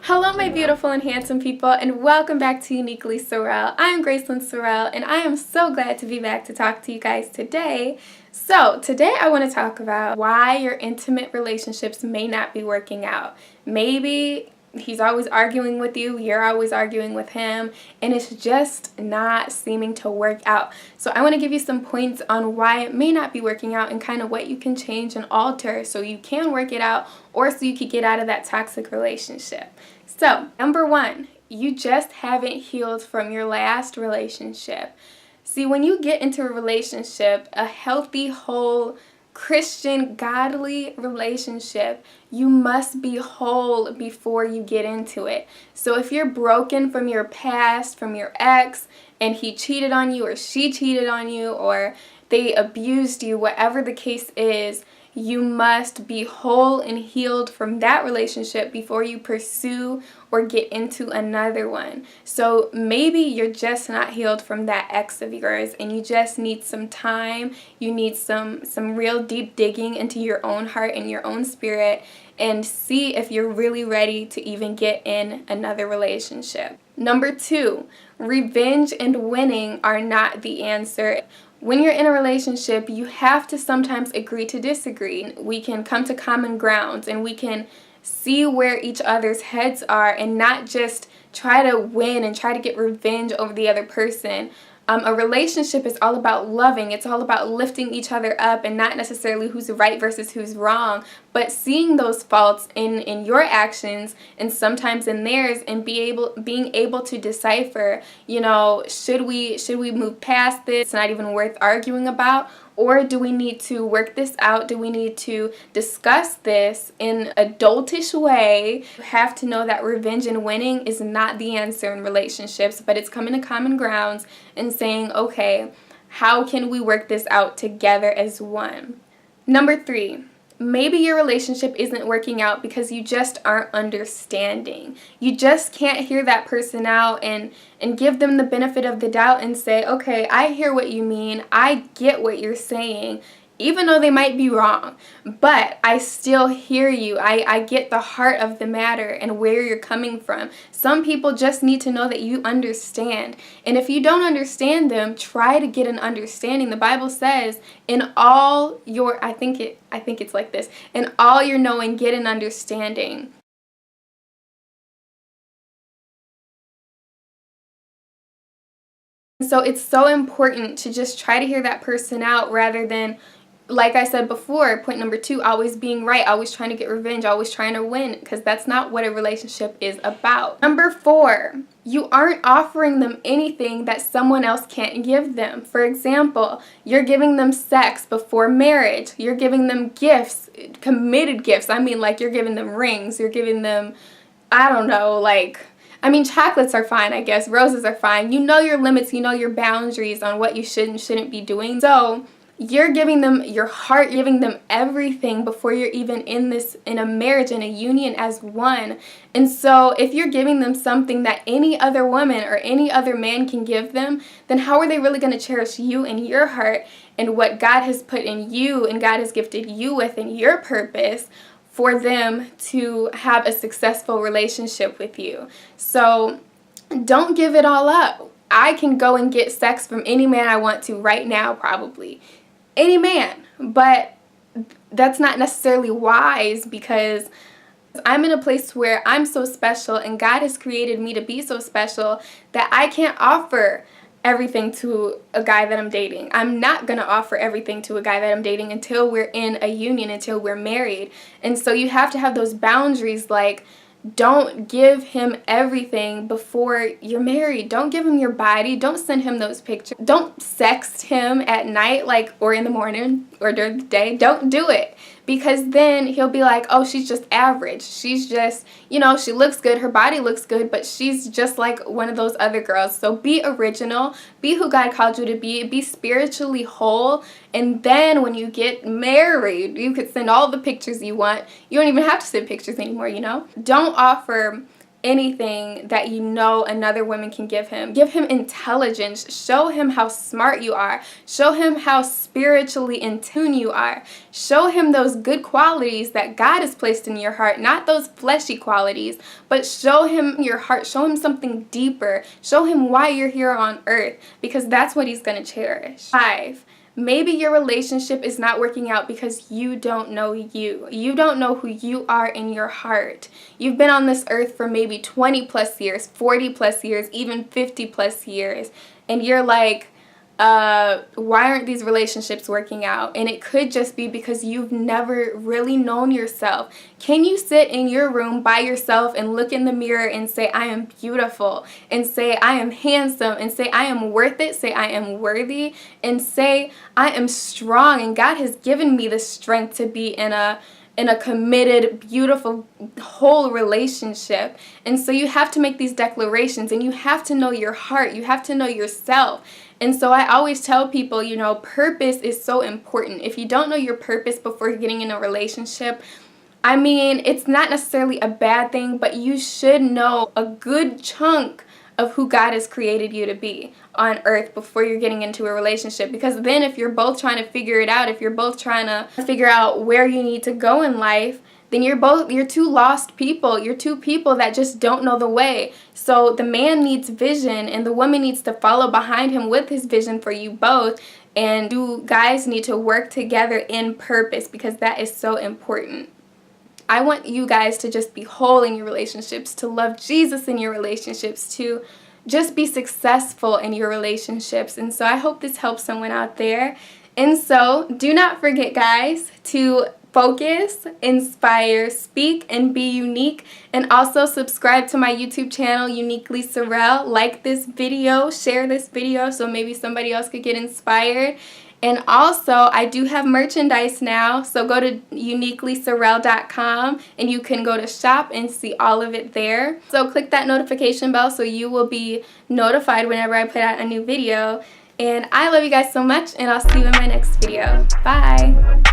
Hello, my beautiful and handsome people, and welcome back to Uniquely Sorrel. I am Gracelyn Sorrel, and I am so glad to be back to talk to you guys today. So, today I want to talk about why your intimate relationships may not be working out. Maybe he's always arguing with you, you're always arguing with him, and it's just not seeming to work out. So I want to give you some points on why it may not be working out and kind of what you can change and alter so you can work it out or so you could get out of that toxic relationship. So, number one, you just haven't healed from your last relationship. See, when you get into a relationship, a healthy, whole, Christian, godly relationship, you must be whole before you get into it. So if you're broken from your past, from your ex, and he cheated on you or she cheated on you or they abused you, whatever the case is, you must be whole and healed from that relationship before you pursue or get into another one. So maybe you're just not healed from that ex of yours and you just need some time. You need some real deep digging into your own heart and your own spirit and see if you're really ready to even get in another relationship. Number two, revenge and winning are not the answer. When you're in a relationship, you have to sometimes agree to disagree. We can come to common grounds and we can see where each other's heads are and not just try to win and try to get revenge over the other person. A relationship is all about loving. It's all about lifting each other up and not necessarily who's right versus who's wrong, but seeing those faults in your actions and sometimes in theirs and being able to decipher, should we move past this? It's not even worth arguing about. Or do we need to work this out? Do we need to discuss this in an adultish way? You have to know that revenge and winning is not the answer in relationships, but it's coming to common grounds and saying, okay, how can we work this out together as one? Number three, maybe your relationship isn't working out because you just aren't understanding. You just can't hear that person out and give them the benefit of the doubt and say, okay, I hear what you mean. I get what you're saying, even though they might be wrong. But I still hear you. I get the heart of the matter and where you're coming from. Some people just need to know that you understand. And if you don't understand them, try to get an understanding. The Bible says, in all your, I think it's like this, in all your knowing, get an understanding. So it's so important to just try to hear that person out rather than, like I said before, point number two, always being right, always trying to get revenge, always trying to win, because that's not what a relationship is about. Number four, you aren't offering them anything that someone else can't give them. For example, you're giving them sex before marriage. You're giving them gifts, committed gifts. I mean, like you're giving them rings. You're giving them, I don't know, chocolates are fine, I guess. Roses are fine. You know your limits. You know your boundaries on what you should and shouldn't be doing. So you're giving them your heart, giving them everything before you're even in a marriage, in a union as one. And so if you're giving them something that any other woman or any other man can give them, then how are they really going to cherish you and your heart and what God has put in you and God has gifted you with and your purpose for them to have a successful relationship with you? So don't give it all up. I can go and get sex from any man I want to right now, probably. Any man. But that's not necessarily wise because I'm in a place where I'm so special and God has created me to be so special that I can't offer everything to a guy that I'm dating. I'm not going to offer everything to a guy that I'm dating until we're in a union, until we're married. And so you have to have those boundaries, like don't give him everything before you're married. Don't give him your body. Don't send him those pictures. Don't sext him at night, or in the morning or during the day. Don't do it. Because then he'll be like, oh, she's just average. She's just, she looks good. Her body looks good, but she's just like one of those other girls. So be original. Be who God called you to be. Be spiritually whole. And then when you get married, you could send all the pictures you want. You don't even have to send pictures anymore, Don't offer anything that you know another woman can give him. Give him intelligence. Show him how smart you are. Show him how spiritually in tune you are. Show him those good qualities that God has placed in your heart, not those fleshy qualities, but show him your heart. Show him something deeper. Show him why you're here on earth, because that's what he's going to cherish. 5. Maybe your relationship is not working out because you don't know you. You don't know who you are in your heart. You've been on this earth for maybe 20 plus years, 40 plus years, even 50 plus years. And you're like, why aren't these relationships working out? And it could just be because you've never really known yourself. Can you sit in your room by yourself and look in the mirror and say, I am beautiful, and say, I am handsome, and say, I am worth it, say, I am worthy, and say, I am strong, and God has given me the strength to be in a committed, beautiful, whole relationship. And so you have to make these declarations, and you have to know your heart. You have to know yourself. And so I always tell people, you know, purpose is so important. If you don't know your purpose before getting in a relationship, I mean, it's not necessarily a bad thing, but you should know a good chunk of who God has created you to be on earth before you're getting into a relationship. Because then if you're both trying to figure it out, if you're both trying to figure out where you need to go in life, then you're two lost people. You're two people that just don't know the way. So the man needs vision, and the woman needs to follow behind him with his vision for you both. And you guys need to work together in purpose, because that is so important. I want you guys to just be whole in your relationships, to love Jesus in your relationships, to just be successful in your relationships. And so I hope this helps someone out there. And so do not forget, guys, to focus, inspire, speak, and be unique. And also subscribe to my YouTube channel, Uniquely Sorrel. Like this video, share this video so maybe somebody else could get inspired. And also, I do have merchandise now, so go to uniquelysorrel.com and you can go to shop and see all of it there. So click that notification bell so you will be notified whenever I put out a new video. And I love you guys so much, and I'll see you in my next video. Bye!